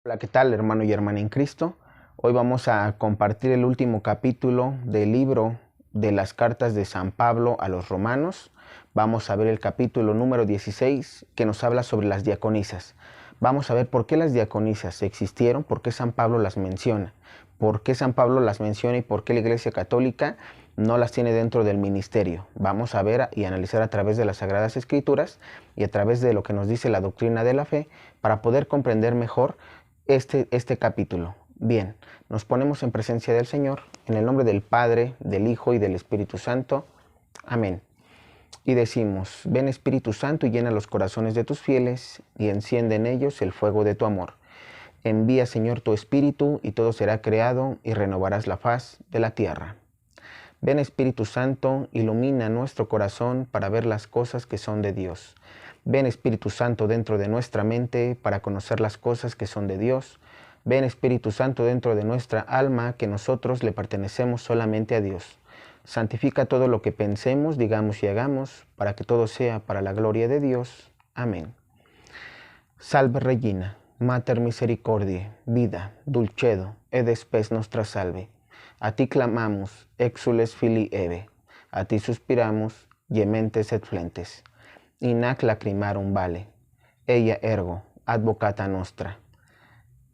Hola, ¿qué tal, hermano y hermana en Cristo? Hoy vamos a compartir el último capítulo del libro de las cartas de San Pablo a los romanos. Vamos a ver el capítulo número 16 que nos habla sobre las diaconisas. Vamos a ver por qué las diaconisas existieron, por qué San Pablo las menciona, por qué San Pablo las menciona y por qué la Iglesia Católica no las tiene dentro del ministerio. Vamos a ver y analizar a través de las Sagradas Escrituras y a través de lo que nos dice la doctrina de la fe para poder comprender mejor este capítulo. Bien, nos ponemos en presencia del Señor, en el nombre del Padre, del Hijo y del Espíritu Santo. Amén. Y decimos: ven Espíritu Santo y llena los corazones de tus fieles y enciende en ellos el fuego de tu amor. Envía, Señor, tu Espíritu y todo será creado y renovarás la faz de la tierra. Ven Espíritu Santo, ilumina nuestro corazón para ver las cosas que son de Dios. Ven Espíritu Santo dentro de nuestra mente para conocer las cosas que son de Dios. Ven Espíritu Santo dentro de nuestra alma, que nosotros le pertenecemos solamente a Dios. Santifica todo lo que pensemos, digamos y hagamos, para que todo sea para la gloria de Dios. Amén. Salve Regina, Mater Misericordiae, vida, dulcedo, ed spes nostra salve. A ti clamamos, exules filii Eve, a ti suspiramos, gementes et flentes. In hac lacrimarum vale, ella ergo, advocata nostra.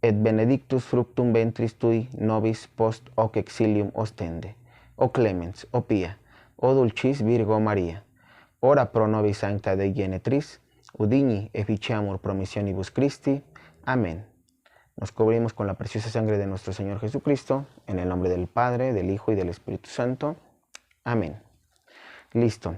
Et benedictus fructum ventris tui nobis post hoc exilium ostende. O clemens, o pia, o dulcis Virgo Maria, ora pro nobis sancta Dei Genetris, udini efficiamur promissionibus Christi. Amén. Nos cubrimos con la preciosa sangre de nuestro Señor Jesucristo, en el nombre del Padre, del Hijo y del Espíritu Santo. Amén. Listo.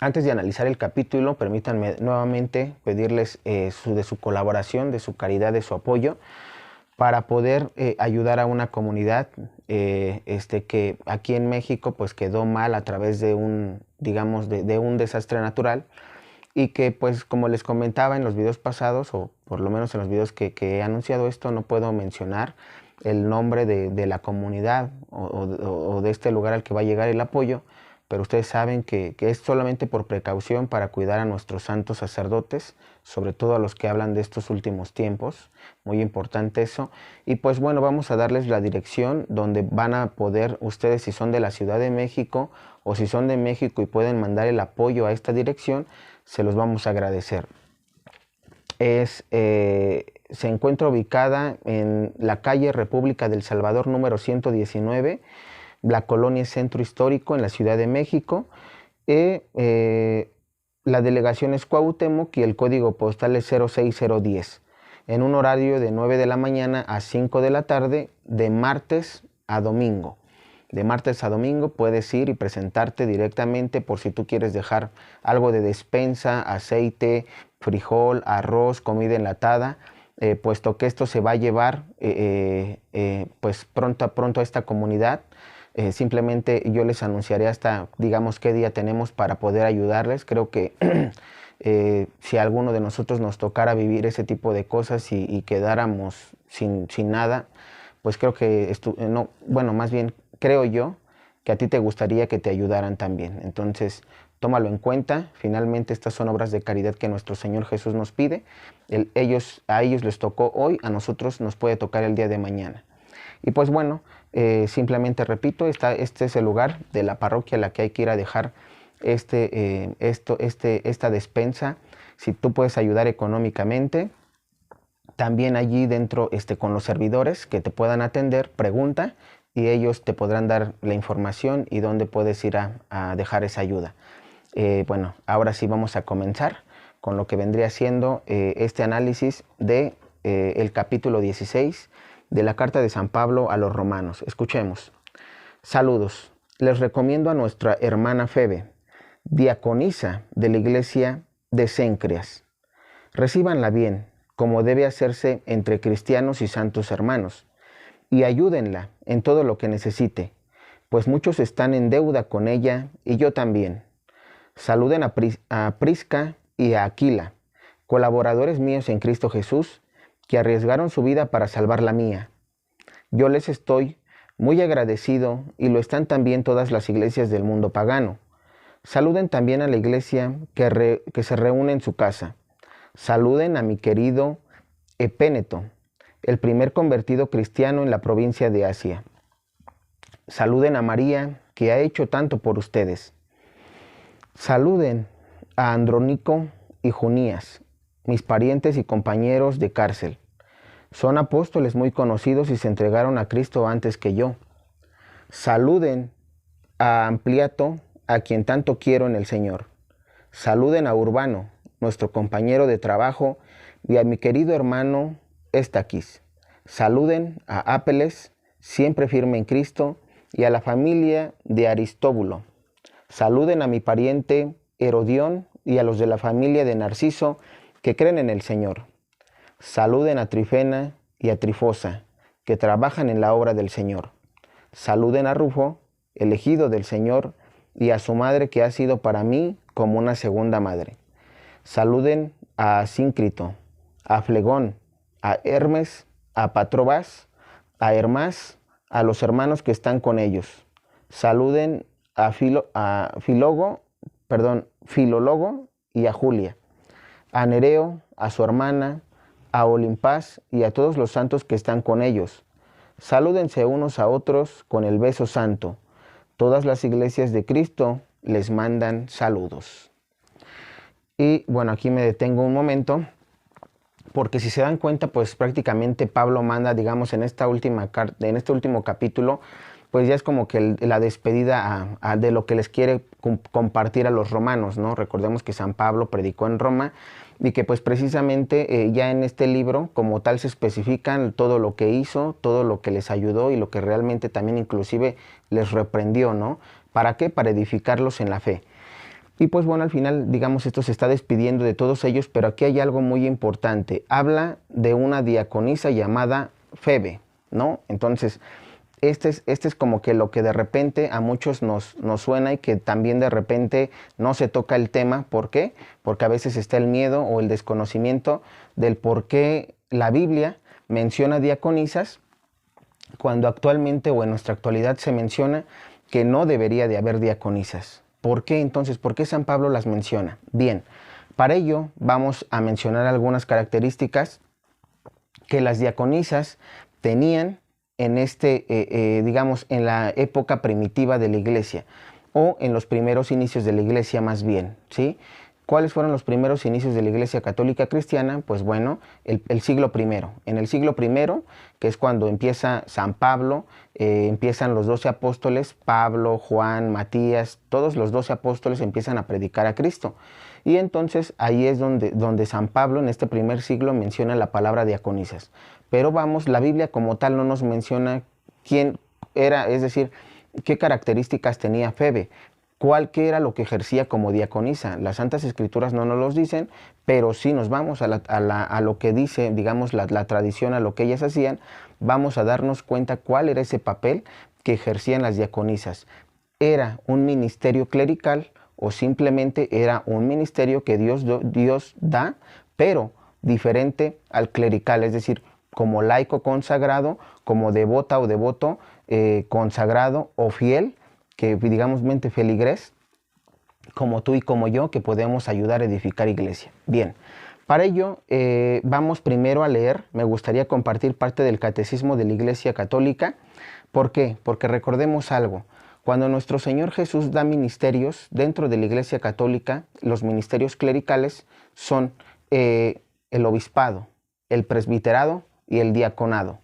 Antes de analizar el capítulo, permítanme nuevamente pedirles de su colaboración, de su caridad, de su apoyo, para poder ayudar a una comunidad que aquí en México pues quedó mal a través de un, digamos, de un desastre natural, y que pues como les comentaba en los videos pasados, o por lo menos en los videos que he anunciado esto, no puedo mencionar el nombre de la comunidad o de este lugar al que va a llegar el apoyo, pero ustedes saben que es solamente por precaución para cuidar a nuestros santos sacerdotes, sobre todo a los que hablan de estos últimos tiempos, muy importante eso. Y pues bueno, vamos a darles la dirección donde van a poder ustedes, si son de la Ciudad de México o si son de México y pueden mandar el apoyo a esta dirección, se los vamos a agradecer. Se encuentra ubicada en la calle República del Salvador número 119, la colonia Centro Histórico en la Ciudad de México. La delegación es Cuauhtémoc y el código postal es 06010, en un horario de 9 de la mañana a 5 de la tarde, de martes a domingo. De martes a domingo puedes ir y presentarte directamente por si tú quieres dejar algo de despensa, aceite, frijol, arroz, comida enlatada, puesto que esto se va a llevar pues pronto a esta comunidad. Simplemente yo les anunciaré hasta, digamos, qué día tenemos para poder ayudarles. Creo que si a alguno de nosotros nos tocara vivir ese tipo de cosas y quedáramos sin nada, pues creo que, más bien creo yo que a ti te gustaría que te ayudaran también. Entonces, tómalo en cuenta. Finalmente, estas son obras de caridad que nuestro Señor Jesús nos pide. A ellos les tocó hoy, a nosotros nos puede tocar el día de mañana. Y pues bueno, simplemente repito, este es el lugar de la parroquia a la que hay que ir a dejar esta despensa. Si tú puedes ayudar económicamente, también allí dentro con los servidores que te puedan atender, pregunta y ellos te podrán dar la información y dónde puedes ir a dejar esa ayuda. Bueno, ahora sí vamos a comenzar con lo que vendría siendo este análisis de el capítulo 16 de la carta de San Pablo a los romanos. Escuchemos. Saludos. Les recomiendo a nuestra hermana Febe, diaconisa de la iglesia de Cencreas. Recíbanla bien, como debe hacerse entre cristianos y santos hermanos, y ayúdenla en todo lo que necesite, pues muchos están en deuda con ella y yo también. Saluden a Prisca y a Aquila, colaboradores míos en Cristo Jesús, que arriesgaron su vida para salvar la mía. Yo les estoy muy agradecido y lo están también todas las iglesias del mundo pagano. Saluden también a la iglesia que se reúne en su casa. Saluden a mi querido Epéneto, el primer convertido cristiano en la provincia de Asia. Saluden a María, que ha hecho tanto por ustedes. Saluden a Andrónico y Junías, mis parientes y compañeros de cárcel. Son apóstoles muy conocidos y se entregaron a Cristo antes que yo. Saluden a Ampliato, a quien tanto quiero en el Señor. Saluden a Urbano, nuestro compañero de trabajo, y a mi querido hermano Estaquis. Saluden a Apeles, siempre firme en Cristo, y a la familia de Aristóbulo. Saluden a mi pariente Herodión y a los de la familia de Narciso, que creen en el Señor. Saluden a Trifena y a Trifosa, que trabajan en la obra del Señor. Saluden a Rufo, elegido del Señor, y a su madre, que ha sido para mí como una segunda madre. Saluden a Asíncrito, a Flegón, a Hermes, a Patrobas, a Hermás, a los hermanos que están con ellos. Saluden a Filólogo y a Julia, a Nereo, a su hermana, a Olimpás y a todos los santos que están con ellos. Salúdense unos a otros con el beso santo. Todas las iglesias de Cristo les mandan saludos. Y bueno, aquí me detengo un momento, porque si se dan cuenta, pues prácticamente Pablo manda, digamos, en este último capítulo, pues ya es como que la despedida de lo que les quiere compartir a los romanos, ¿no? Recordemos que San Pablo predicó en Roma y que pues precisamente ya en este libro como tal se especifican todo lo que hizo, todo lo que les ayudó y lo que realmente también inclusive les reprendió, ¿no? ¿Para qué? Para edificarlos en la fe. Y pues bueno, al final, digamos, esto se está despidiendo de todos ellos, pero aquí hay algo muy importante. Habla de una diaconisa llamada Febe, ¿no? Entonces, este es como que lo que de repente a muchos nos suena y que también de repente no se toca el tema. ¿Por qué? Porque a veces está el miedo o el desconocimiento del por qué la Biblia menciona diaconisas cuando actualmente o en nuestra actualidad se menciona que no debería de haber diaconisas. ¿Por qué entonces? ¿Por qué San Pablo las menciona? Bien, para ello vamos a mencionar algunas características que las diaconisas tenían en digamos, en la época primitiva de la iglesia o en los primeros inicios de la iglesia más bien, ¿sí? ¿Cuáles fueron los primeros inicios de la iglesia católica cristiana? Pues bueno, el siglo I. En el siglo I, que es cuando empieza San Pablo, empiezan los 12 apóstoles, Pablo, Juan, Matías, todos los 12 apóstoles empiezan a predicar a Cristo. Y entonces ahí es donde San Pablo en este primer siglo menciona la palabra diaconisas. Pero vamos, la Biblia como tal no nos menciona quién era, es decir, qué características tenía Febe. ¿Qué era lo que ejercía como diaconisa? Las Santas Escrituras no nos los dicen, pero si nos vamos a lo que dice, digamos, la tradición, a lo que ellas hacían, vamos a darnos cuenta cuál era ese papel que ejercían las diaconisas. ¿Era un ministerio clerical o simplemente era un ministerio que Dios da, pero diferente al clerical? Es decir, como laico consagrado, como devota o devoto consagrado o fiel, que digamos mente feligrés, como tú y como yo, que podemos ayudar a edificar iglesia. Bien, para ello vamos primero a leer, me gustaría compartir parte del Catecismo de la Iglesia Católica. ¿Por qué? Porque recordemos algo, cuando nuestro Señor Jesús da ministerios dentro de la Iglesia Católica, los ministerios clericales son el obispado, el presbiterado y el diaconado.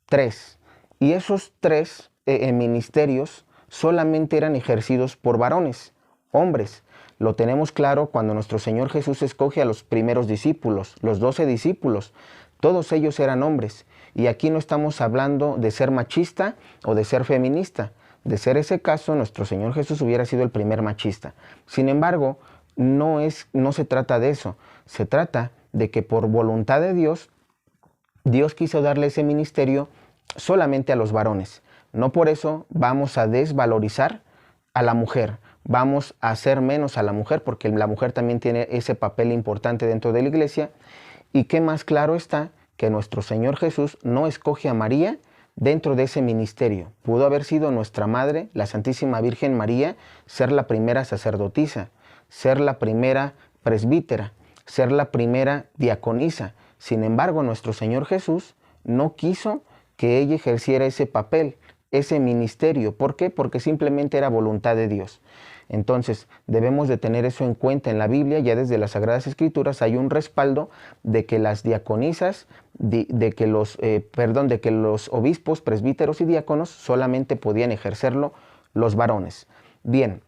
3. Y esos 3 ministerios solamente eran ejercidos por varones, hombres. Lo tenemos claro cuando nuestro Señor Jesús escoge a los primeros discípulos, los 12 discípulos. Todos ellos eran hombres. Y aquí no estamos hablando de ser machista o de ser feminista. De ser ese caso, nuestro Señor Jesús hubiera sido el primer machista. Sin embargo, no se trata de eso. Se trata de que por voluntad de Dios, Dios quiso darle ese ministerio solamente a los varones. No por eso vamos a desvalorizar a la mujer, vamos a hacer menos a la mujer, porque la mujer también tiene ese papel importante dentro de la iglesia. Y qué más claro está que nuestro Señor Jesús no escoge a María dentro de ese ministerio. Pudo haber sido nuestra madre, la Santísima Virgen María, ser la primera sacerdotisa, ser la primera presbítera, ser la primera diaconisa. Sin embargo, nuestro Señor Jesús no quiso que ella ejerciera ese papel, ese ministerio. ¿Por qué? Porque simplemente era voluntad de Dios. Entonces, debemos de tener eso en cuenta. En la Biblia, ya desde las Sagradas Escrituras, hay un respaldo de que las diaconisas, de que los obispos, presbíteros y diáconos solamente podían ejercerlo los varones. Bien,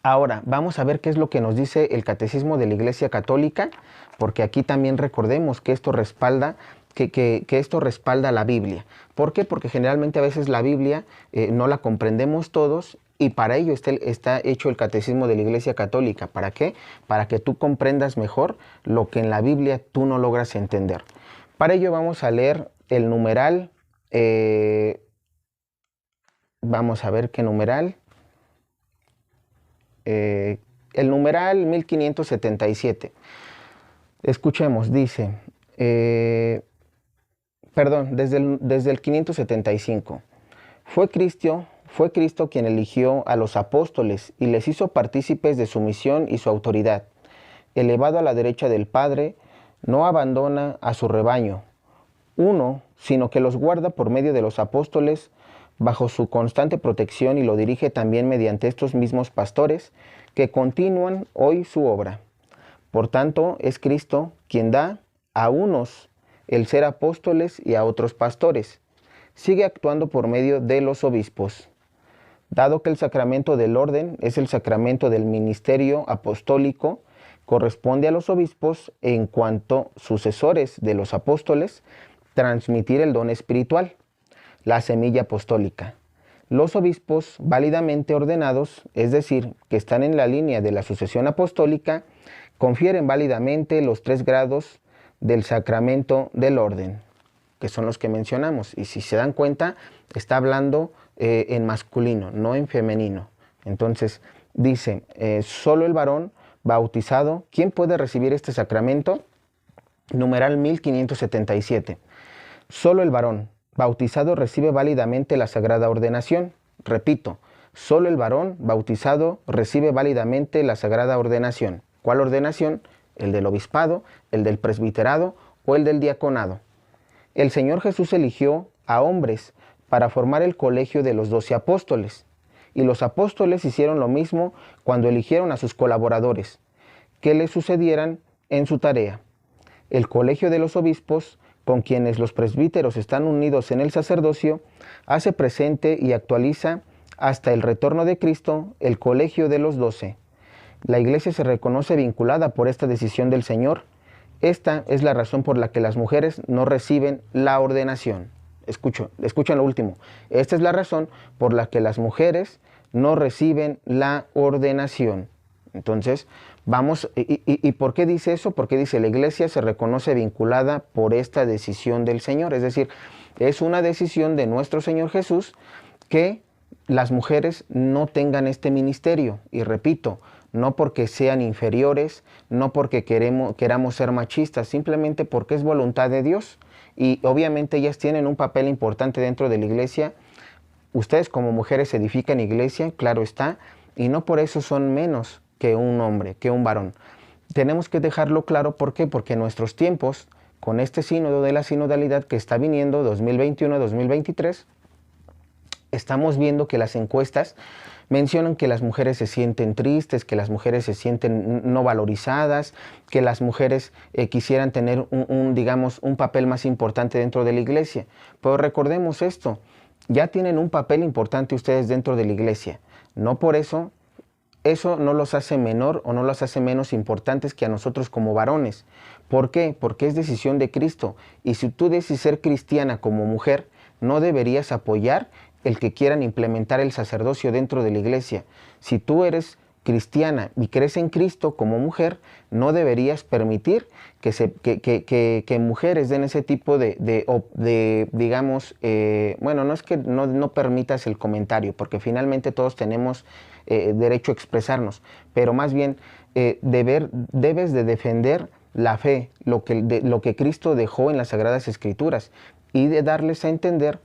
ahora vamos a ver qué es lo que nos dice el Catecismo de la Iglesia Católica, porque aquí también recordemos que esto respalda que esto respalda la Biblia. ¿Por qué? Porque generalmente a veces la Biblia no la comprendemos todos, y para ello está hecho el Catecismo de la Iglesia Católica. ¿Para qué? Para que tú comprendas mejor lo que en la Biblia tú no logras entender. Para ello vamos a leer el numeral, vamos a ver qué numeral, el numeral 1577. Escuchemos, dice, desde el 575. Fue Cristo quien eligió a los apóstoles y les hizo partícipes de su misión y su autoridad. Elevado a la derecha del Padre, no abandona a su rebaño, sino que los guarda por medio de los apóstoles bajo su constante protección, y lo dirige también mediante estos mismos pastores que continúan hoy su obra. Por tanto, es Cristo quien da a unos el ser apóstoles y a otros pastores. Sigue actuando por medio de los obispos. Dado que el sacramento del orden es el sacramento del ministerio apostólico, corresponde a los obispos, en cuanto sucesores de los apóstoles, transmitir el don espiritual, la semilla apostólica. Los obispos válidamente ordenados, es decir, que están en la línea de la sucesión apostólica, confieren válidamente los 3 grados del sacramento del orden, que son los que mencionamos. Y si se dan cuenta, está hablando en masculino, no en femenino. Entonces, dice, solo el varón bautizado, ¿quién puede recibir este sacramento? Numeral 1577. Solo el varón bautizado recibe válidamente la sagrada ordenación. Repito, solo el varón bautizado recibe válidamente la sagrada ordenación. ¿Cuál ordenación? El del obispado, el del presbiterado o el del diaconado. El Señor Jesús eligió a hombres para formar el colegio de los 12 apóstoles. Y los apóstoles hicieron lo mismo cuando eligieron a sus colaboradores, que les sucedieran en su tarea. El colegio de los obispos, con quienes los presbíteros están unidos en el sacerdocio, hace presente y actualiza hasta el retorno de Cristo el colegio de los 12. La Iglesia se reconoce vinculada por esta decisión del Señor. Esta es la razón por la que las mujeres no reciben la ordenación. Escuchen lo último. Esta es la razón por la que las mujeres no reciben la ordenación. Entonces, vamos, ¿y por qué dice eso? Porque dice, la Iglesia se reconoce vinculada por esta decisión del Señor. Es decir, es una decisión de nuestro Señor Jesús que las mujeres no tengan este ministerio. Y repito, no porque sean inferiores, no porque queramos ser machistas, simplemente porque es voluntad de Dios. Y obviamente ellas tienen un papel importante dentro de la Iglesia. Ustedes como mujeres edifican iglesia, claro está, y no por eso son menos que un hombre, que un varón. Tenemos que dejarlo claro, ¿por qué? Porque en nuestros tiempos, con este sínodo de la sinodalidad que está viniendo, 2021-2023, estamos viendo que las encuestas mencionan que las mujeres se sienten tristes, que las mujeres se sienten no valorizadas, que las mujeres quisieran tener un papel más importante dentro de la iglesia. Pero recordemos esto, ya tienen un papel importante ustedes dentro de la iglesia. No por eso no los hace menor o no los hace menos importantes que a nosotros como varones. ¿Por qué? Porque es decisión de Cristo. Y si tú decides ser cristiana como mujer, no deberías apoyar el que quieran implementar el sacerdocio dentro de la iglesia. Si tú eres cristiana y crees en Cristo como mujer, no deberías permitir que mujeres den ese tipo digamos, bueno, no es que no permitas el comentario, porque finalmente todos tenemos derecho a expresarnos, pero más bien debes de defender la fe, lo que Cristo dejó en las Sagradas Escrituras, y de darles a entender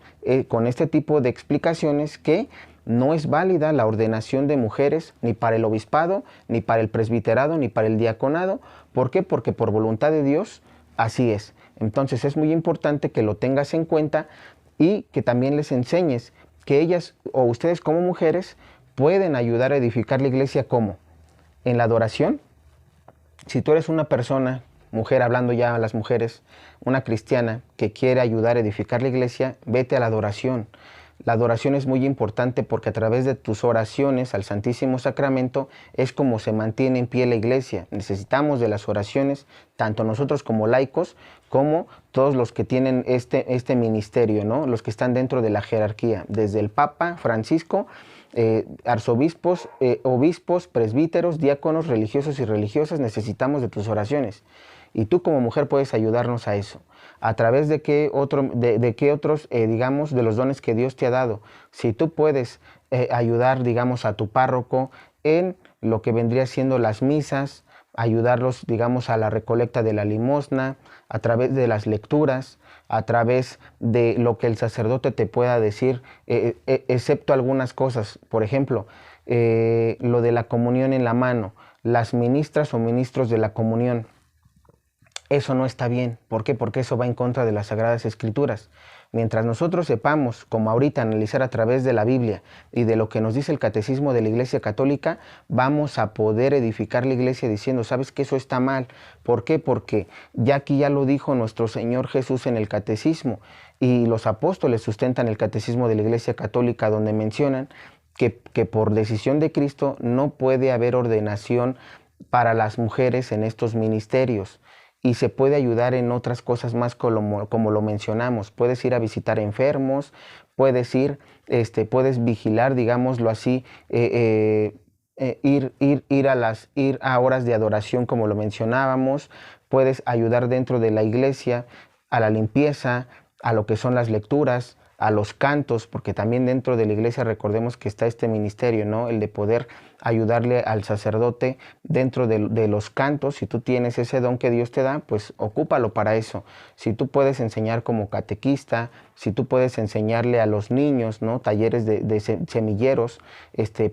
con este tipo de explicaciones que no es válida la ordenación de mujeres ni para el obispado, ni para el presbiterado, ni para el diaconado. ¿Por qué? Porque por voluntad de Dios así es. Entonces es muy importante que lo tengas en cuenta y que también les enseñes que ellas o ustedes como mujeres pueden ayudar a edificar la iglesia. ¿Cómo? En la adoración. Si tú eres una persona, mujer, hablando ya a las mujeres, una cristiana que quiere ayudar a edificar la iglesia, vete a la adoración. La adoración es muy importante porque a través de tus oraciones al Santísimo Sacramento es como se mantiene en pie la iglesia. Necesitamos de las oraciones, tanto nosotros como laicos, como todos los que tienen este ministerio, ¿no? Los que están dentro de la jerarquía, desde el Papa Francisco, arzobispos, obispos, presbíteros, diáconos, religiosos y religiosas. Necesitamos de tus oraciones. Y tú como mujer puedes ayudarnos a eso. ¿A través de qué, otros, digamos, de los dones que Dios te ha dado? Si tú puedes ayudar, digamos, a tu párroco en lo que vendría siendo las misas, ayudarlos, digamos, a la recolecta de la limosna, a través de las lecturas, a través de lo que el sacerdote te pueda decir, excepto algunas cosas. Por ejemplo, lo de la comunión en la mano, las ministras o ministros de la comunión. Eso no está bien. ¿Por qué? Porque eso va en contra de las Sagradas Escrituras. Mientras nosotros sepamos, como ahorita, analizar a través de la Biblia y de lo que nos dice el Catecismo de la Iglesia Católica, vamos a poder edificar la iglesia diciendo, ¿sabes que eso está mal? ¿Por qué? Porque ya lo dijo nuestro Señor Jesús en el Catecismo, y los apóstoles sustentan el Catecismo de la Iglesia Católica, donde mencionan que por decisión de Cristo no puede haber ordenación para las mujeres en estos ministerios. Y se puede ayudar en otras cosas más como lo mencionamos. Puedes ir a visitar enfermos, puedes puedes vigilar, digámoslo así, ir a horas de adoración como lo mencionábamos. Puedes ayudar dentro de la iglesia a la limpieza, a lo que son las lecturas, a los cantos, porque también dentro de la iglesia recordemos que está este ministerio, ¿no? El de poder ayudarle al sacerdote dentro de los cantos. Si tú tienes ese don que Dios te da, pues ocúpalo para eso. Si tú puedes enseñar como catequista, si tú puedes enseñarle a los niños, ¿no? Talleres de semilleros,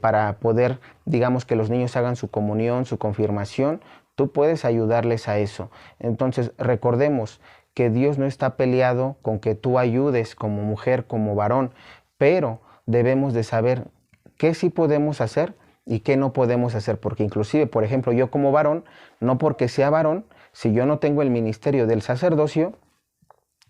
para poder, digamos, que los niños hagan su comunión, su confirmación, tú puedes ayudarles a eso. Entonces, recordemos que Dios no está peleado con que tú ayudes como mujer, como varón, pero debemos de saber qué sí podemos hacer y qué no podemos hacer, porque inclusive, por ejemplo, yo como varón, no porque sea varón, si yo no tengo el ministerio del sacerdocio,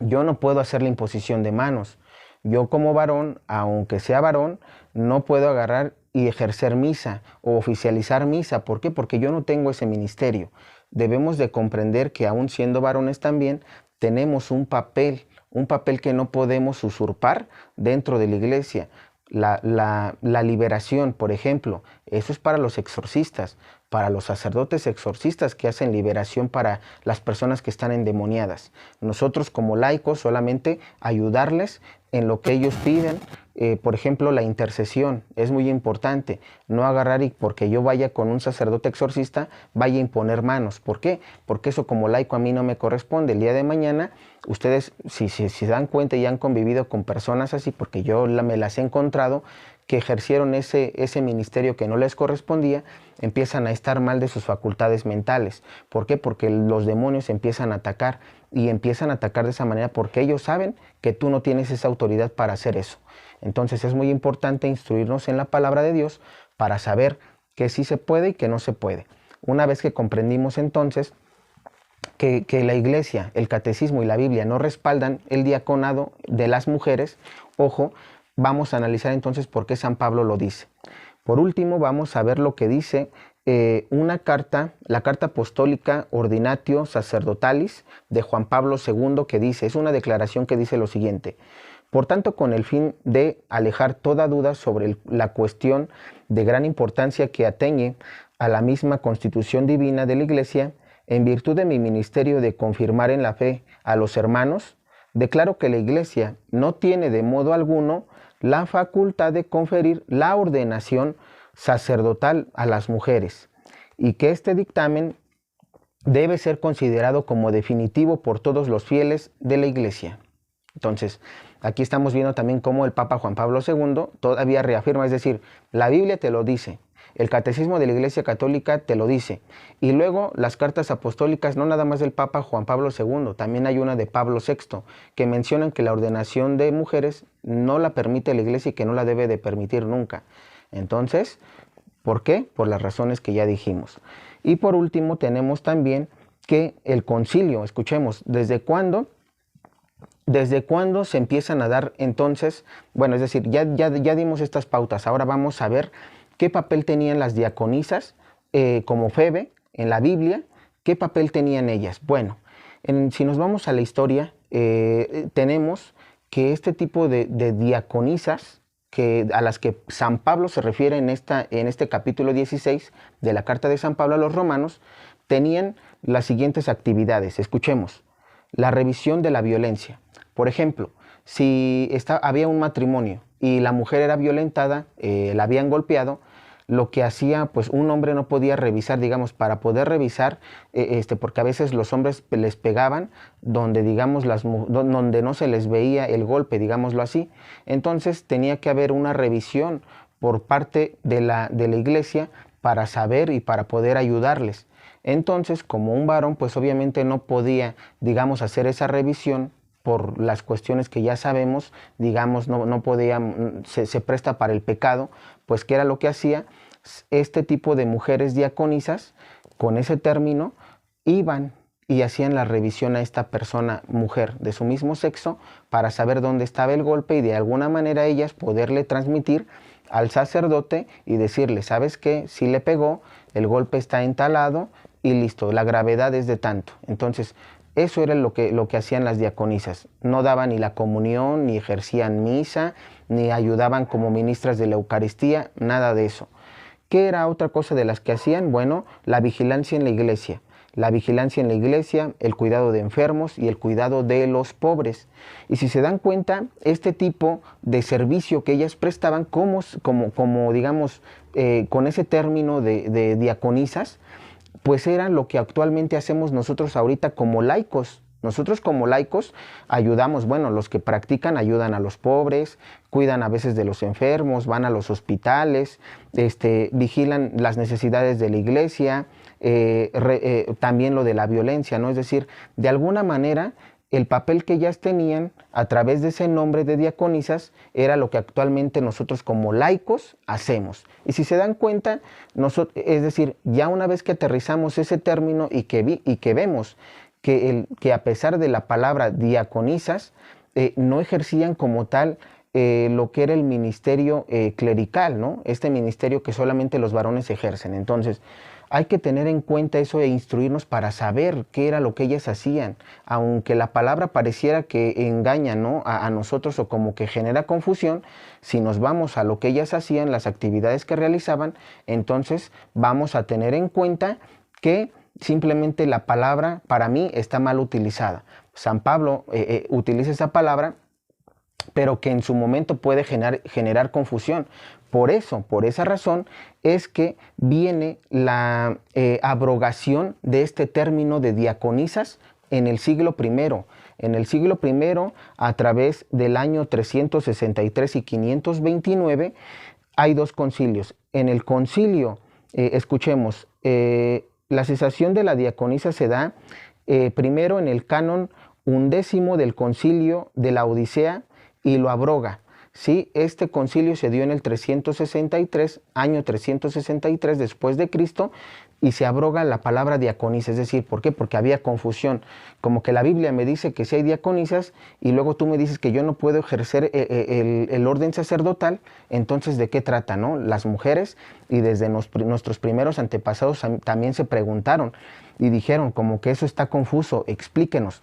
yo no puedo hacer la imposición de manos. Yo como varón, aunque sea varón, no puedo agarrar y ejercer misa o oficializar misa. ¿Por qué? Porque yo no tengo ese ministerio. Debemos de comprender que aún siendo varones también, tenemos un papel que no podemos usurpar dentro de la iglesia. La liberación, por ejemplo, eso es para los exorcistas, para los sacerdotes exorcistas que hacen liberación para las personas que están endemoniadas. Nosotros como laicos solamente ayudarles en lo que ellos piden. Por ejemplo, la intercesión es muy importante. No agarrar y porque yo vaya con un sacerdote exorcista, vaya a imponer manos. ¿Por qué? Porque eso como laico a mí no me corresponde. El día de mañana, ustedes, si se dan cuenta y han convivido con personas así, porque yo me las he encontrado, que ejercieron ese ministerio que no les correspondía, empiezan a estar mal de sus facultades mentales. ¿Por qué? Porque los demonios empiezan a atacar, y empiezan a atacar de esa manera porque ellos saben que tú no tienes esa autoridad para hacer eso. Entonces es muy importante instruirnos en la palabra de Dios para saber que sí se puede y que no se puede. Una vez que comprendimos entonces que la iglesia, el catecismo y la Biblia no respaldan el diaconado de las mujeres, ojo, vamos a analizar entonces por qué San Pablo lo dice. Por último, vamos a ver lo que dice la carta apostólica Ordinatio Sacerdotalis de Juan Pablo II, que dice, es una declaración que dice lo siguiente: por tanto, con el fin de alejar toda duda sobre la cuestión de gran importancia que atañe a la misma constitución divina de la Iglesia, en virtud de mi ministerio de confirmar en la fe a los hermanos, declaro que la Iglesia no tiene de modo alguno la facultad de conferir la ordenación sacerdotal a las mujeres, y que este dictamen debe ser considerado como definitivo por todos los fieles de la Iglesia. Entonces, aquí estamos viendo también cómo el Papa Juan Pablo II todavía reafirma, es decir, la Biblia te lo dice, El Catecismo de la Iglesia Católica te lo dice. Y luego las cartas apostólicas, no nada más del Papa Juan Pablo II, también hay una de Pablo VI, que mencionan que la ordenación de mujeres no la permite la Iglesia y que no la debe de permitir nunca. Entonces, ¿por qué? Por las razones que ya dijimos. Y por último tenemos también que el concilio, escuchemos, ¿desde cuándo se empiezan a dar entonces? Bueno, es decir, ya dimos estas pautas, ahora vamos a ver qué papel tenían las diaconisas como Febe en la Biblia, qué papel tenían ellas. Bueno, si nos vamos a la historia, tenemos que este tipo de diaconisas, a las que San Pablo se refiere en este capítulo 16 de la carta de San Pablo a los romanos, tenían las siguientes actividades. Escuchemos: la revisión de la violencia. Por ejemplo, si había un matrimonio y la mujer era violentada, la habían golpeado, lo que hacía, pues un hombre no podía revisar, digamos, para poder revisar, porque a veces los hombres les pegaban donde, digamos, donde no se les veía el golpe, digámoslo así. Entonces tenía que haber una revisión por parte de la iglesia para saber y para poder ayudarles. Entonces, como un varón, pues obviamente no podía, digamos, hacer esa revisión por las cuestiones que ya sabemos, digamos, no podía, se presta para el pecado. Pues ¿qué era lo que hacía? Este tipo de mujeres diaconisas, con ese término, iban y hacían la revisión a esta persona, mujer de su mismo sexo, para saber dónde estaba el golpe y de alguna manera ellas poderle transmitir al sacerdote y decirle: ¿sabes qué? Sí le pegó, el golpe está entalado y listo, la gravedad es de tanto. Entonces, eso era lo que hacían las diaconisas. No daban ni la comunión, ni ejercían misa, ni ayudaban como ministras de la Eucaristía, nada de eso. ¿Qué era otra cosa de las que hacían? Bueno, la vigilancia en la iglesia. La vigilancia en la iglesia, el cuidado de enfermos y el cuidado de los pobres. Y si se dan cuenta, este tipo de servicio que ellas prestaban, como digamos, con ese término de diaconisas, pues era lo que actualmente hacemos nosotros ahorita como laicos. Nosotros como laicos ayudamos, bueno, los que practican ayudan a los pobres, cuidan a veces de los enfermos, van a los hospitales, vigilan las necesidades de la iglesia, también lo de la violencia, ¿no? Es decir, de alguna manera el papel que ellas tenían a través de ese nombre de diaconisas era lo que actualmente nosotros como laicos hacemos. Y si se dan cuenta, es decir, ya una vez que aterrizamos ese término y que vemos que a pesar de la palabra diaconisas, no ejercían como tal lo que era el ministerio clerical, ¿no? Este ministerio que solamente los varones ejercen. Entonces, hay que tener en cuenta eso e instruirnos para saber qué era lo que ellas hacían. Aunque la palabra pareciera que engaña, ¿no?, a nosotros, o como que genera confusión, si nos vamos a lo que ellas hacían, las actividades que realizaban, entonces vamos a tener en cuenta que simplemente la palabra para mí está mal utilizada. San Pablo utiliza esa palabra, pero que en su momento puede generar confusión. Por esa razón es que viene la abrogación de este término de diaconisas en el siglo I. En el siglo I, a través del año 363 y 529, hay dos concilios. En el concilio, escuchemos, la cesación de la diaconisa se da primero en el canon 11 del concilio de la Odisea y lo abroga. ¿Sí? Este concilio se dio en el 363, año 363 después de Cristo, y se abroga la palabra diaconisa. Es decir, ¿por qué? Porque había confusión. Como que la Biblia me dice que sí hay diaconisas y luego tú me dices que yo no puedo ejercer el orden sacerdotal. Entonces, ¿de qué trata, no? Las mujeres, y desde nuestros primeros antepasados también se preguntaron y dijeron como que eso está confuso, explíquenos.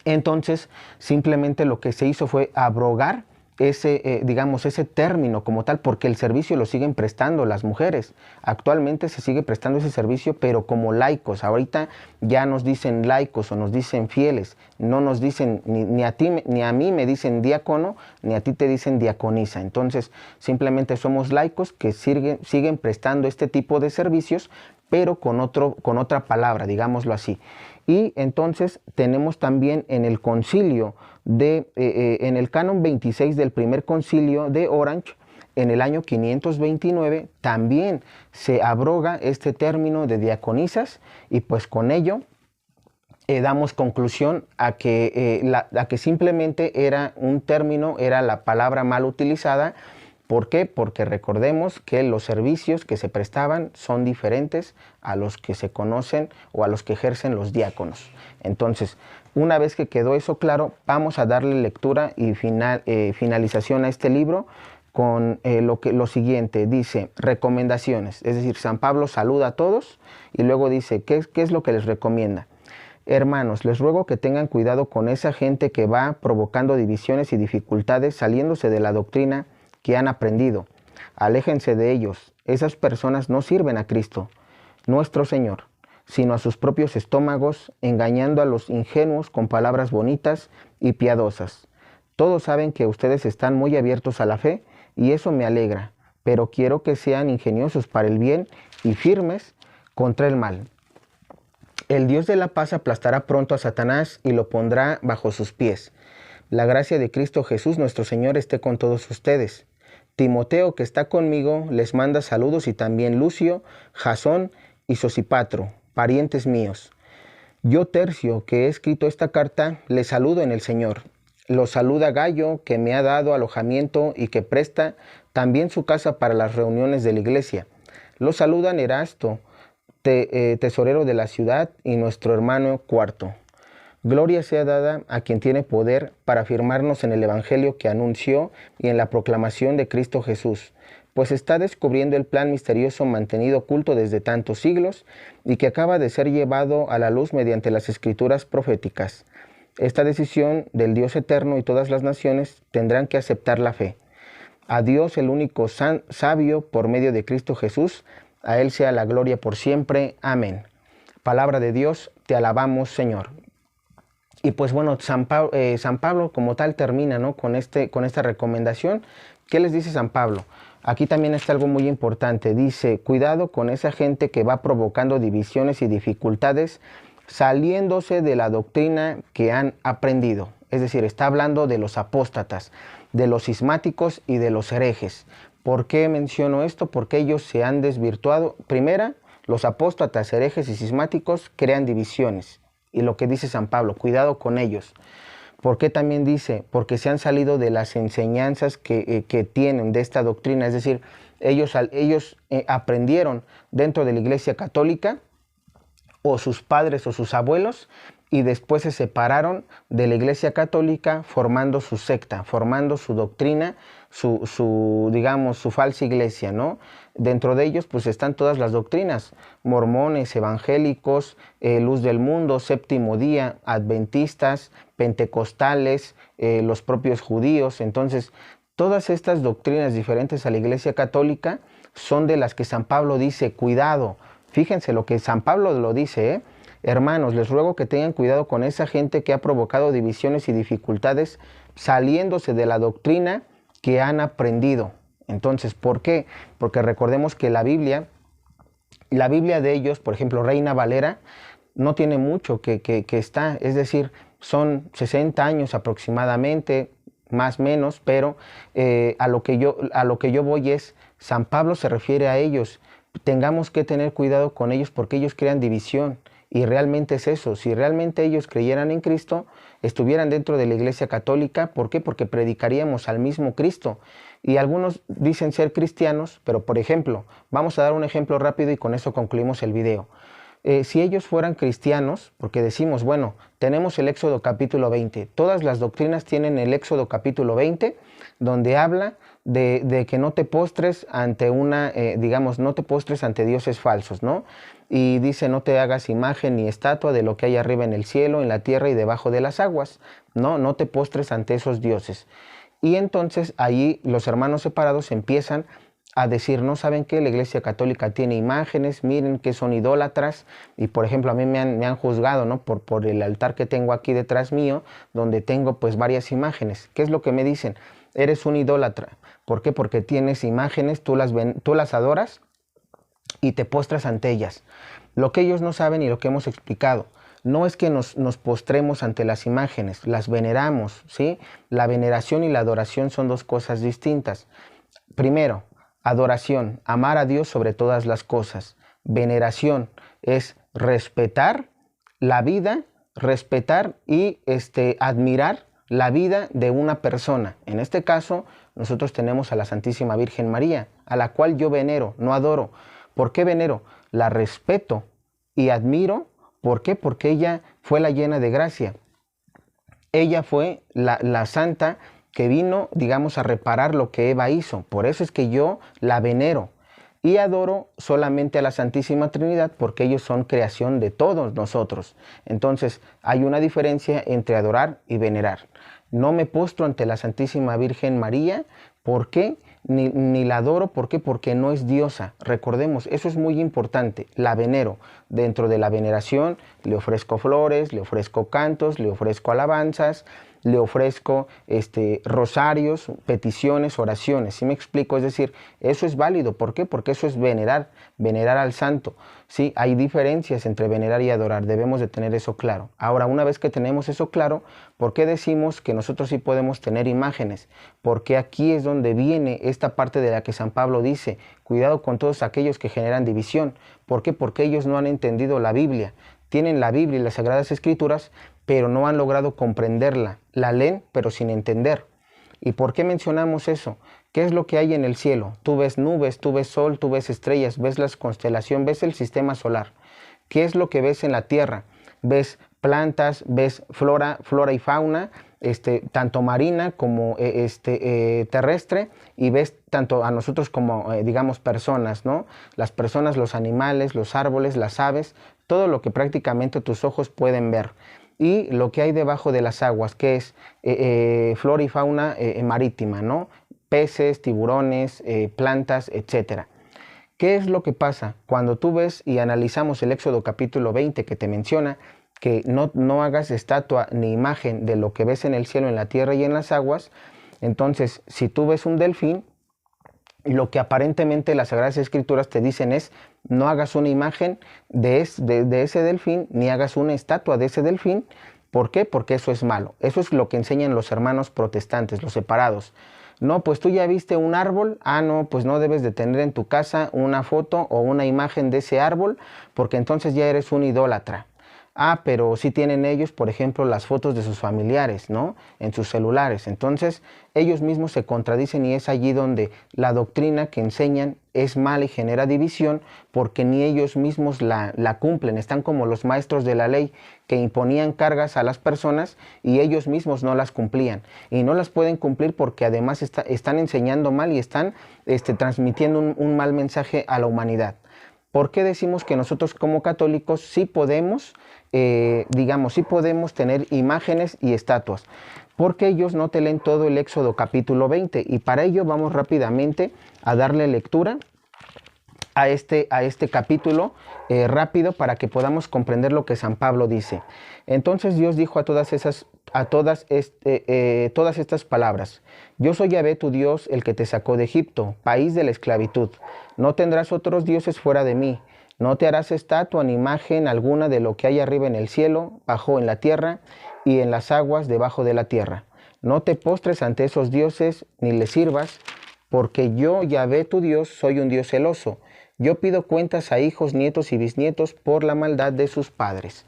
Entonces, simplemente lo que se hizo fue abrogar ese término como tal, porque el servicio lo siguen prestando las mujeres. Actualmente se sigue prestando ese servicio, pero como laicos. Ahorita ya nos dicen laicos o nos dicen fieles. No nos dicen, ni a ti ni a mí me dicen diácono, ni a ti te dicen diaconisa. Entonces, simplemente somos laicos que siguen prestando este tipo de servicios, pero con otra palabra, digámoslo así. Y entonces tenemos también en el concilio en el canon 26 del primer concilio de Orange, en el año 529 también se abroga este término de diaconisas y pues con ello damos conclusión a que simplemente era un término, era la palabra mal utilizada. ¿Por qué? Porque recordemos que los servicios que se prestaban son diferentes a los que se conocen o a los que ejercen los diáconos. Entonces, una vez que quedó eso claro, vamos a darle lectura y finalización a este libro con lo siguiente. Dice, recomendaciones. Es decir, San Pablo saluda a todos y luego dice, ¿qué es lo que les recomienda? Hermanos, les ruego que tengan cuidado con esa gente que va provocando divisiones y dificultades saliéndose de la doctrina que han aprendido. Aléjense de ellos. Esas personas no sirven a Cristo, nuestro Señor, sino a sus propios estómagos, engañando a los ingenuos con palabras bonitas y piadosas. Todos saben que ustedes están muy abiertos a la fe y eso me alegra, pero quiero que sean ingeniosos para el bien y firmes contra el mal. El Dios de la paz aplastará pronto a Satanás y lo pondrá bajo sus pies. La gracia de Cristo Jesús nuestro Señor esté con todos ustedes. Timoteo, que está conmigo, les manda saludos y también Lucio, Jasón y Sosipatro, parientes míos. Yo, Tercio, que he escrito esta carta, les saludo en el Señor. Los saluda Gayo, que me ha dado alojamiento y que presta también su casa para las reuniones de la iglesia. Los saludan Erasto, tesorero de la ciudad, y nuestro hermano Cuarto. Gloria sea dada a quien tiene poder para afirmarnos en el Evangelio que anunció y en la proclamación de Cristo Jesús, pues está descubriendo el plan misterioso mantenido oculto desde tantos siglos y que acaba de ser llevado a la luz mediante las escrituras proféticas. Esta decisión del Dios eterno y todas las naciones tendrán que aceptar la fe. A Dios, el único sabio, por medio de Cristo Jesús, a Él sea la gloria por siempre. Amén. Palabra de Dios, te alabamos, Señor. Y pues bueno, San Pablo como tal termina, ¿no?, con esta recomendación. ¿Qué les dice San Pablo? Aquí también está algo muy importante. Dice, cuidado con esa gente que va provocando divisiones y dificultades saliéndose de la doctrina que han aprendido. Es decir, está hablando de los apóstatas, de los cismáticos y de los herejes. ¿Por qué menciono esto? Porque ellos se han desvirtuado. Primera, los apóstatas, herejes y cismáticos crean divisiones. Y lo que dice San Pablo, cuidado con ellos. ¿Por qué también dice? Porque se han salido de las enseñanzas que tienen de esta doctrina. Es decir, ellos aprendieron dentro de la Iglesia Católica, o sus padres o sus abuelos, y después se separaron de la Iglesia Católica formando su secta, formando su doctrina, digamos, su falsa iglesia, ¿no? Dentro de ellos pues están todas las doctrinas, mormones, evangélicos, luz del mundo, séptimo día, adventistas, pentecostales, los propios judíos. Entonces, todas estas doctrinas diferentes a la Iglesia Católica son de las que San Pablo dice, cuidado. Fíjense lo que San Pablo lo dice, ¿eh? Hermanos, les ruego que tengan cuidado con esa gente que ha provocado divisiones y dificultades saliéndose de la doctrina que han aprendido. Entonces, ¿por qué? Porque recordemos que la Biblia de ellos, por ejemplo, Reina Valera, no tiene mucho que está, es decir, son 60 años aproximadamente, más o menos, pero a lo que yo voy es, San Pablo se refiere a ellos. Tengamos que tener cuidado con ellos porque ellos crean división. Y realmente es eso, si realmente ellos creyeran en Cristo, estuvieran dentro de la Iglesia Católica. ¿Por qué? Porque predicaríamos al mismo Cristo. Y algunos dicen ser cristianos, pero por ejemplo, vamos a dar un ejemplo rápido y con eso concluimos el video. Si ellos fueran cristianos, porque decimos, bueno, tenemos el Éxodo capítulo 20, todas las doctrinas tienen el Éxodo capítulo 20, donde habla de que no te postres ante no te postres ante dioses falsos, ¿no? Y dice, no te hagas imagen ni estatua de lo que hay arriba en el cielo, en la tierra y debajo de las aguas, ¿no? No te postres ante esos dioses. Y entonces allí los hermanos separados empiezan a decir, no saben que la Iglesia Católica tiene imágenes, miren que son idólatras. Y por ejemplo a mí me han juzgado, ¿no?, por el altar que tengo aquí detrás mío, donde tengo pues varias imágenes. ¿Qué es lo que me dicen? Eres un idólatra. ¿Por qué? Porque tienes imágenes, tú las adoras y te postras ante ellas. Lo que ellos no saben y lo que hemos explicado, no es que nos postremos ante las imágenes, las veneramos, ¿sí? La veneración y la adoración son dos cosas distintas. primero, adoración, amar a Dios sobre todas las cosas. Veneración es respetar la vida, respetar y admirar la vida de una persona. En este caso, nosotros tenemos a la Santísima Virgen María, a la cual yo venero, no adoro. ¿Por qué venero? La respeto y admiro. ¿Por qué? Porque ella fue la llena de gracia. Ella fue la santa que vino, digamos, a reparar lo que Eva hizo. Por eso es que yo la venero. Y adoro solamente a la Santísima Trinidad porque ellos son creación de todos nosotros. Entonces hay una diferencia entre adorar y venerar. No me postro ante la Santísima Virgen María. ¿Por qué? Ni la adoro. ¿Por qué? Porque no es diosa. Recordemos, eso es muy importante. La venero. Dentro de la veneración le ofrezco flores, le ofrezco cantos, le ofrezco alabanzas, le ofrezco rosarios, peticiones, oraciones. ¿Sí me explico? Es decir, eso es válido. ¿Por qué? Porque eso es venerar, venerar al santo. Sí, hay diferencias entre venerar y adorar. Debemos de tener eso claro. Ahora, una vez que tenemos eso claro, ¿por qué decimos que nosotros sí podemos tener imágenes? Porque aquí es donde viene esta parte de la que San Pablo dice, cuidado con todos aquellos que generan división. ¿Por qué? Porque ellos no han entendido la Biblia. Tienen la Biblia y las Sagradas Escrituras, pero no han logrado comprenderla. La leen, pero sin entender. ¿Y por qué mencionamos eso? ¿Qué es lo que hay en el cielo? Tú ves nubes, tú ves sol, tú ves estrellas, ves la constelación, ves el sistema solar. ¿Qué es lo que ves en la tierra? Ves plantas, ves flora y fauna, tanto marina como terrestre, y ves tanto a nosotros como, digamos, personas, ¿no? Las personas, los animales, los árboles, las aves, todo lo que prácticamente tus ojos pueden ver. Y lo que hay debajo de las aguas, que es flora y fauna marítima, ¿no? Peces, tiburones, plantas, etcétera. ¿Qué es lo que pasa? Cuando tú ves y analizamos el Éxodo capítulo 20 que te menciona que no hagas estatua ni imagen de lo que ves en el cielo, en la tierra y en las aguas, entonces si tú ves un delfín, lo que aparentemente las Sagradas Escrituras te dicen es no hagas una imagen de ese delfín, ni hagas una estatua de ese delfín. ¿Por qué? Porque eso es malo. Eso es lo que enseñan los hermanos protestantes, los separados. No, pues tú ya viste un árbol, no, pues no debes de tener en tu casa una foto o una imagen de ese árbol, porque entonces ya eres un idólatra. Pero sí tienen ellos, por ejemplo, las fotos de sus familiares, ¿no? En sus celulares. Entonces, ellos mismos se contradicen y es allí donde la doctrina que enseñan es mala y genera división porque ni ellos mismos la cumplen. Están como los maestros de la ley que imponían cargas a las personas y ellos mismos no las cumplían. Y no las pueden cumplir porque además están enseñando mal y están transmitiendo un mal mensaje a la humanidad. ¿Por qué decimos que nosotros como católicos sí podemos, sí podemos tener imágenes y estatuas? Porque ellos no te leen todo el Éxodo capítulo 20 y para ello vamos rápidamente a darle lectura a este capítulo rápido para que podamos comprender lo que San Pablo dice. Entonces Dios dijo a todas estas palabras: Yo soy Yahvé tu Dios, el que te sacó de Egipto, país de la esclavitud. No tendrás otros dioses fuera de mí. No te harás estatua ni imagen alguna de lo que hay arriba en el cielo, abajo en la tierra y en las aguas debajo de la tierra. No te postres ante esos dioses ni les sirvas, porque yo, Yahvé tu Dios, soy un Dios celoso. Yo pido cuentas a hijos, nietos y bisnietos por la maldad de sus padres.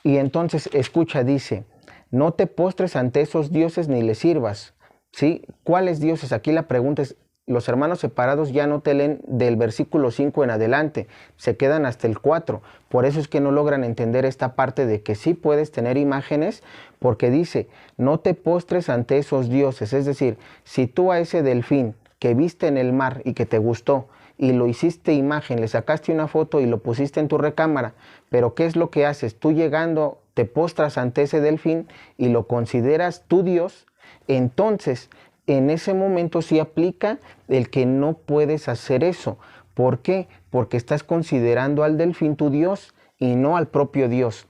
Y entonces, escucha, dice, no te postres ante esos dioses ni les sirvas. ¿Sí? ¿Cuáles dioses? Aquí la pregunta es, los hermanos separados ya no te leen del versículo 5 en adelante, se quedan hasta el 4. Por eso es que no logran entender esta parte de que sí puedes tener imágenes, porque dice, no te postres ante esos dioses. Es decir, si tú a ese delfín que viste en el mar y que te gustó, y lo hiciste imagen, le sacaste una foto y lo pusiste en tu recámara, pero ¿qué es lo que haces? Tú llegando, te postras ante ese delfín y lo consideras tu Dios, entonces en ese momento sí aplica el que no puedes hacer eso. ¿Por qué? Porque estás considerando al delfín tu Dios y no al propio Dios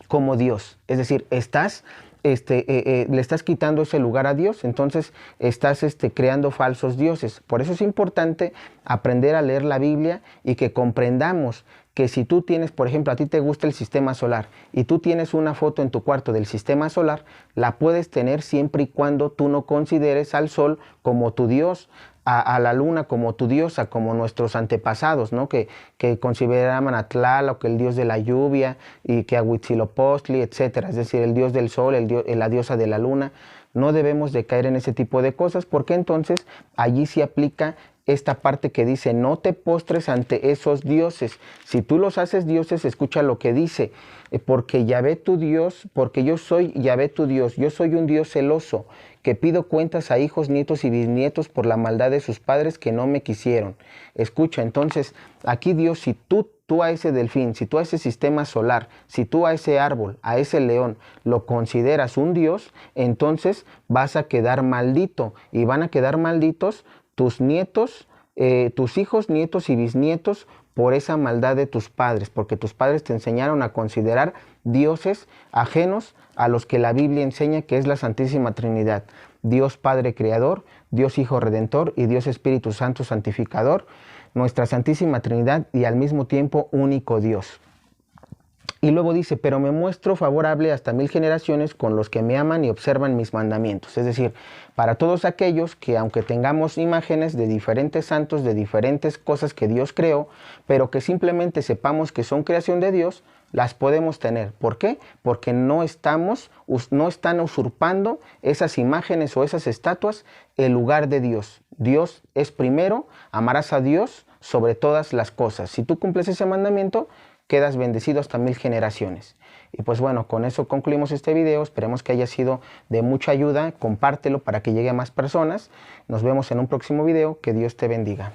como Dios. Es decir, le estás quitando ese lugar a Dios, entonces estás creando falsos dioses. Por eso es importante aprender a leer la Biblia y que comprendamos que si tú tienes, por ejemplo, a ti te gusta el sistema solar y tú tienes una foto en tu cuarto del sistema solar, la puedes tener siempre y cuando tú no consideres al sol como tu Dios, a la luna como tu diosa, como nuestros antepasados, ¿no? Que consideraban a Tlaloc, el dios de la lluvia, y que a Huitzilopochtli, etcétera, es decir, el dios del sol, la diosa de la luna. No debemos de caer en ese tipo de cosas, porque entonces allí se aplica esta parte que dice, no te postres ante esos dioses. Si tú los haces dioses, escucha lo que dice, porque Yahvé tu Dios, porque yo soy Yahvé tu Dios, yo soy un Dios celoso, que pido cuentas a hijos, nietos y bisnietos por la maldad de sus padres que no me quisieron. Escucha, entonces, aquí Dios, si tú a ese delfín, si tú a ese sistema solar, si tú a ese árbol, a ese león, lo consideras un Dios, entonces vas a quedar maldito, y van a quedar malditos tus nietos, tus hijos, nietos y bisnietos por esa maldad de tus padres, porque tus padres te enseñaron a considerar dioses ajenos a los que la Biblia enseña, que es la Santísima Trinidad. Dios Padre Creador, Dios Hijo Redentor y Dios Espíritu Santo Santificador, nuestra Santísima Trinidad y al mismo tiempo único Dios. Y luego dice, pero me muestro favorable hasta 1000 generaciones con los que me aman y observan mis mandamientos. Es decir, para todos aquellos que aunque tengamos imágenes de diferentes santos, de diferentes cosas que Dios creó, pero que simplemente sepamos que son creación de Dios, las podemos tener. ¿Por qué? Porque no están usurpando esas imágenes o esas estatuas el lugar de Dios. Dios es primero, amarás a Dios sobre todas las cosas. Si tú cumples ese mandamiento, quedas bendecido hasta 1000 generaciones. Y pues bueno, con eso concluimos este video. Esperemos que haya sido de mucha ayuda. Compártelo para que llegue a más personas. Nos vemos en un próximo video. Que Dios te bendiga.